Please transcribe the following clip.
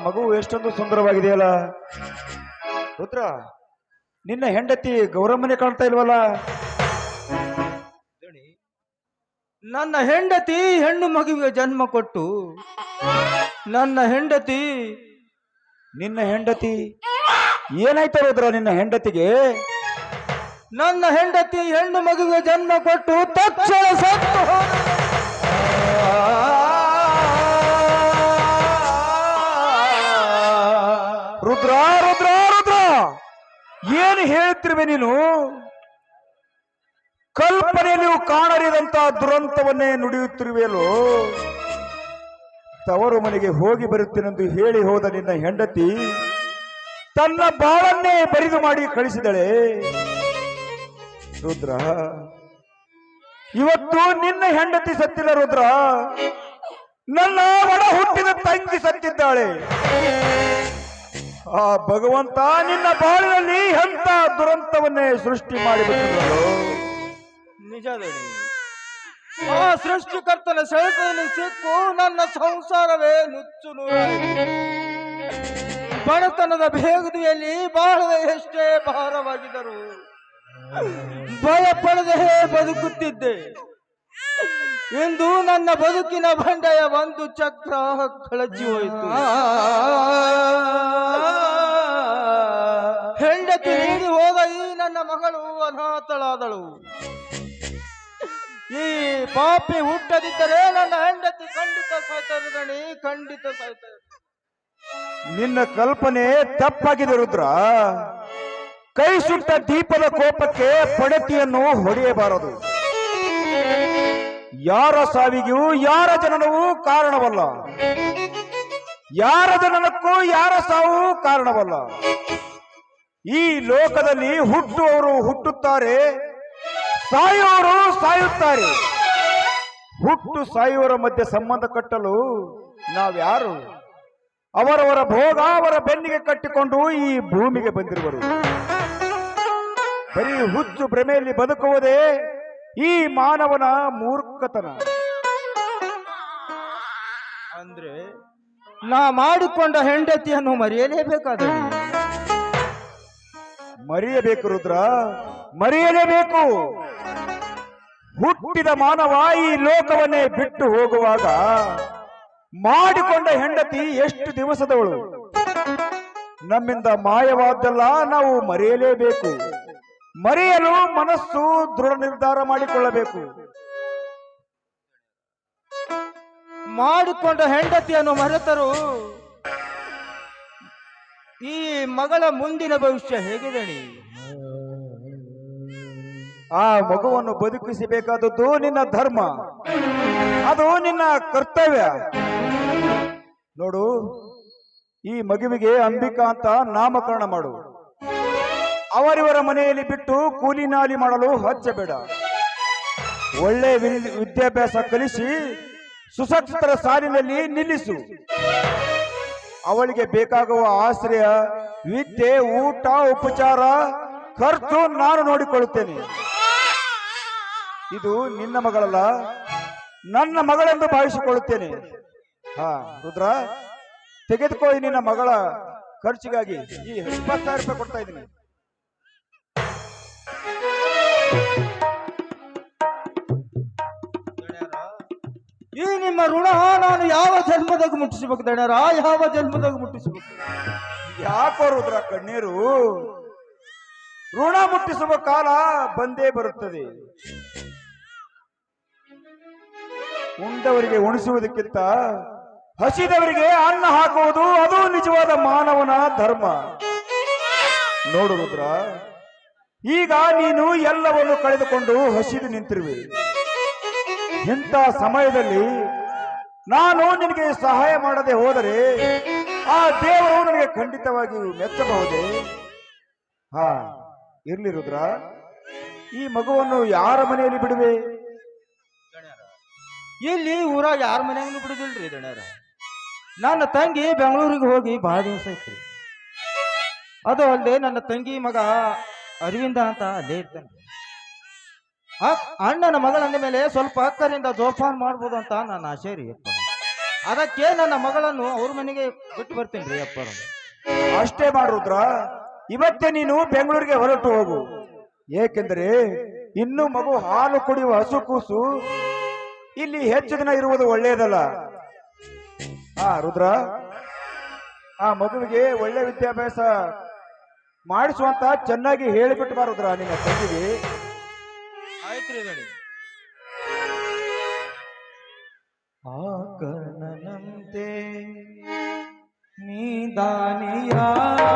ಮಗು ಎಷ್ಟೊಂದು ಸುಂದರವಾಗಿದೆಯಲ್ಲ. ರುದ್ರ, ನಿನ್ನ ಹೆಂಡತಿ ಗೌರಮ್ಮನೆ ಕಾಣ್ತಾ ಇಲ್ವಲ್ಲ? ನನ್ನ ಹೆಂಡತಿ ಹೆಣ್ಣು ಮಗುವಿಗೆ ಜನ್ಮ ಕೊಟ್ಟು ನನ್ನ ಹೆಂಡತಿ ನಿನ್ನ ಹೆಂಡತಿ ಏನಾಯ್ತು ರುದ್ರ? ನಿನ್ನ ಹೆಂಡತಿಗೆ ನನ್ನ ಹೆಂಡತಿ ಹೆಣ್ಣು ಮಗುವಿಗೆ ಜನ್ಮ ಕೊಟ್ಟು ತಕ್ಷಣ ಸತ್ತು ರುದ್ರ ರುದ್ರ ರುದ್ರ, ಏನು ಹೇಳ್ತಿರುವೆ ನೀನು? ಕಲ್ಪನೆಯಲ್ಲಿಯೂ ಕಾಣರಿದಂತ ದುರಂತವನ್ನೇ ನುಡಿಯುತ್ತಿರುವೆಯಲ್ಲೋ. ತವರು ಮನೆಗೆ ಹೋಗಿ ಬರುತ್ತೇನೆಂದು ಹೇಳಿ ಹೋದ ನಿನ್ನ ಹೆಂಡತಿ ತನ್ನ ಬಾಳನ್ನೇ ಬರಿದು ಮಾಡಿ ಕಳಿಸಿದಳೆ. ರುದ್ರ, ಇವತ್ತು ನಿನ್ನ ಹೆಂಡತಿ ಸತ್ತಿಲ್ಲ ರುದ್ರ, ನನ್ನ ಒಡ ಹುಟ್ಟಿದ ತಂಗಿ ಸತ್ತಿದ್ದಾಳೆ. ಆ ಭಗವಂತ ನಿನ್ನ ಬಾಳಿನಲ್ಲಿ ಎಂಥ ದುರಂತವನ್ನೇ ಸೃಷ್ಟಿ ಮಾಡಿಬಿಟ್ಟಿದ್ದಳು. ನಿಜ ಆ ಸೃಷ್ಟಿಕರ್ತನ ಸೆಳೆತದಲ್ಲಿ ಸಿಕ್ಕು ನನ್ನ ಸಂಸಾರವೇ ನುಚ್ಚು ನೂರಾಯಿತು. ಬಡತನದ ಬೇಗುದಿಯಲ್ಲಿ ಬಾಳದ ಎಷ್ಟೇ ಭಾರವಾಗಿದ್ದರು ಭಯ ಪಡೆದೇ ಬದುಕುತ್ತಿದ್ದೆ. ಇಂದು ನನ್ನ ಬದುಕಿನ ಬಂಡೆಯ ಒಂದು ಚಕ್ರ ಕಳಚಿ ಹೋಯಿತು. ಹೆಂಡತಿ ನೀಡಿ ಹೋದ ಈ ನನ್ನ ಮಗಳು ಅನಾಥಳಾದಳು. ಈ ಪಾಪಿ ಹುಟ್ಟದಿದ್ದರೆ ನನ್ನ ಹೆಂಡತಿ ಖಂಡಿತ ಸಾಯ್ತಾರೆ ದಣಿ, ಖಂಡಿತ ಸಾಯ್ತಾರೆ. ನಿನ್ನ ಕಲ್ಪನೆ ತಪ್ಪಾಗಿದೆ ರುದ್ರ. ಕೈ ಸುಟ್ಟ ದೀಪದ ಕೋಪಕ್ಕೆ ಪಡತಿಯನ್ನು ಹೊಡೆಯಬಾರದು. ಯಾರ ಸಾವಿಗೂ ಯಾರ ಜನನವೂ ಕಾರಣವಲ್ಲ, ಯಾರ ಜನನಕ್ಕೂ ಯಾರ ಸಾವು ಕಾರಣವಲ್ಲ. ಈ ಲೋಕದಲ್ಲಿ ಹುಟ್ಟುವವರು ಹುಟ್ಟುತ್ತಾರೆ, ಸಾಯುವವರು ಸಾಯುತ್ತಾರೆ. ಹುಟ್ಟು ಸಾಯುವವರ ಮಧ್ಯೆ ಸಂಬಂಧ ಕಟ್ಟಲು ನಾವ್ಯಾರು? ಅವರವರ ಭೋಗ ಅವರ ಬೆನ್ನಿಗೆ ಕಟ್ಟಿಕೊಂಡು ಈ ಭೂಮಿಗೆ ಬಂದಿರುವರು. ಬರೀ ಹುಚ್ಚು ಭ್ರಮೆಯಲ್ಲಿ ಬದುಕುವುದೇ ಈ ಮಾನವನ ಮೂರ್ಖತನ. ಅಂದ್ರೆ ನಾ ಮಾಡಿಕೊಂಡ ಹೆಂಡತಿಯನ್ನು ಮರೆಯಲೇಬೇಕಾದ ಮರೆಯಬೇಕು ರುದ್ರ, ಮರೆಯಲೇಬೇಕು. ಹುಟ್ಟಿದ ಮಾನವ ಈ ಲೋಕವನ್ನೇ ಬಿಟ್ಟು ಹೋಗುವಾಗ ಮಾಡಿಕೊಂಡ ಹೆಂಡತಿ ಎಷ್ಟು ದಿವಸದವಳು. ನಮ್ಮಿಂದ ಮಾಯವಾದ್ದಲ್ಲ ನಾವು ಮರೆಯಲೇಬೇಕು. ಮರೆಯಲು ಮನಸ್ಸು ದೃಢ ನಿರ್ಧಾರ ಮಾಡಿಕೊಳ್ಳಬೇಕು. ಮಾಡಿಕೊಂಡ ಹೆಂಡತಿಯನ್ನು ಮರೆತರು ಈ ಮಗಳ ಮುಂದಿನ ಭವಿಷ್ಯ ಹೇಗಿದೆ? ಆ ಮಗುವನ್ನು ಬದುಕಿಸಬೇಕಾದದ್ದು ನಿನ್ನ ಧರ್ಮ, ಅದು ನಿನ್ನ ಕರ್ತವ್ಯ. ನೋಡು, ಈ ಮಗುವಿಗೆ ಅಂಬಿಕಾ ಅಂತ ನಾಮಕರಣ ಮಾಡು. ಅವರಿವರ ಮನೆಯಲ್ಲಿ ಬಿಟ್ಟು ಕೂಲಿ ನಾಲಿ ಮಾಡಲು ಹಚ್ಚಬೇಡ. ಒಳ್ಳೆ ವಿದ್ಯಾಭ್ಯಾಸ ಕಲಿಸಿ ಸುಸಕ್ಷಿತರ ಸಾಲಿನಲ್ಲಿ ನಿಲ್ಲಿಸು. ಅವಳಿಗೆ ಬೇಕಾಗುವ ಆಶ್ರಯ, ವಿದ್ಯೆ, ಊಟ, ಉಪಚಾರ ಖರ್ಚು ನಾನು ನೋಡಿಕೊಳ್ಳುತ್ತೇನೆ. ಇದು ನಿನ್ನ ಮಗಳಲ್ಲ, ನನ್ನ ಮಗಳೆಂದು ಭಾವಿಸಿಕೊಳ್ಳುತ್ತೇನೆ. ಹಾ ರುದ್ರ, ತೆಗೆದುಕೋ ನಿನ್ನ ಮಗಳ ಖರ್ಚಿಗಾಗಿ ಈ 20,000 ರೂಪಾಯಿ ಕೊಡ್ತಾ ಇದ್ದೀನಿ. ಈ ನಿಮ್ಮ ಋಣ ನಾನು ಯಾವ ಜನ್ಮದಾಗ ಮುಟ್ಟಿಸಬೇಕು ದಣ್ಯರ? ಯಾವ ಜನ್ಮದಾಗ ಮುಟ್ಟಿಸಬೇಕು? ಯಾಕೋ ರುದ್ರ ಕಣ್ಣೀರು? ಋಣ ಮುಟ್ಟಿಸುವ ಕಾಲ ಬಂದೇ ಬರುತ್ತದೆ. ಉಂಡವರಿಗೆ ಉಣಿಸುವುದಕ್ಕಿಂತ ಹಸಿದವರಿಗೆ ಅನ್ನ ಹಾಕುವುದು ಅದು ನಿಜವಾದ ಮಾನವನ ಧರ್ಮ. ನೋಡು ರುದ್ರ, ಈಗ ನೀನು ಎಲ್ಲವನ್ನು ಕಳೆದುಕೊಂಡು ಹಸಿದು ನಿಂತಿರುವೆ. ಇಂಥ ಸಮಯದಲ್ಲಿ ನಾನು ನಿನಗೆ ಸಹಾಯ ಮಾಡದೆ ಹೋದರೆ ಆ ದೇವರು ನನಗೆ ಖಂಡಿತವಾಗಿ ಮೆಚ್ಚಬಹುದೇ? ಹಾ ಇರ್ಲಿ ರುದ್ರ, ಈ ಮಗುವನ್ನು ಯಾರ ಮನೆಯಲ್ಲಿ ಬಿಡುವೆ? ಇಲ್ಲಿ ಊರಾಗ ಯಾರ ಮನೆಯನ್ನು ಬಿಡುದಿಲ್ರಿ ದಣ್ಯರ. ನನ್ನ ತಂಗಿ ಬೆಂಗಳೂರಿಗೆ ಹೋಗಿ ಬಹಳ ದಿವಸ ಐತ್ರಿ. ಅದು ಅಲ್ಲದೆ ನನ್ನ ತಂಗಿ ಮಗ ಅರವಿಂದ ಅಂತ ಅಲ್ಲೇ ಇರ್ತಾನೆ. ಅಣ್ಣನ ಮಗಳಂದ ಮೇಲೆ ಸ್ವಲ್ಪ ಅಕ್ಕರಿಂದ ಜೋಪಾನ ಮಾಡ್ಬೋದು ಅಂತ ನನ್ನ ಆಸೆ ರೀ. ಅದಕ್ಕೆ ನನ್ನ ಮಗಳನ್ನು ಅವ್ರ ಮನೆಗೆ ಬಿಟ್ಟು ಬರ್ತೀನಿ ರೀ ಅಪ್ಪ. ಅಷ್ಟೇ ಮಾಡು ರುದ್ರ. ಇವತ್ತೇ ನೀನು ಬೆಂಗಳೂರಿಗೆ ಹೊರಟು ಹೋಗು. ಏಕೆಂದರೆ ಇನ್ನು ಮಗು ಹಾಲು ಕುಡಿಯುವ ಹಸು ಕೂಸು ಇಲ್ಲಿ ಹೆಚ್ಚು ದಿನ ಇರುವುದು ಒಳ್ಳೆಯದಲ್ಲ. ರುದ್ರ, ಆ ಮಗುವಿಗೆ ಒಳ್ಳೆ ವಿದ್ಯಾಭ್ಯಾಸ ಮಾಡಿಸುವಂತ ಚೆನ್ನಾಗಿ ಹೇಳಿಬಿಟ್ಟು ಬಾ ರುದ್ರ ನಿನ್ನ ತಂಗಿಗೆ. ಆಯ್ತ್ರಿ ದಣಿ. ಆ ಕರ್ಣನಂತೆ ನೀ ದಾನಿಯಾದರೆ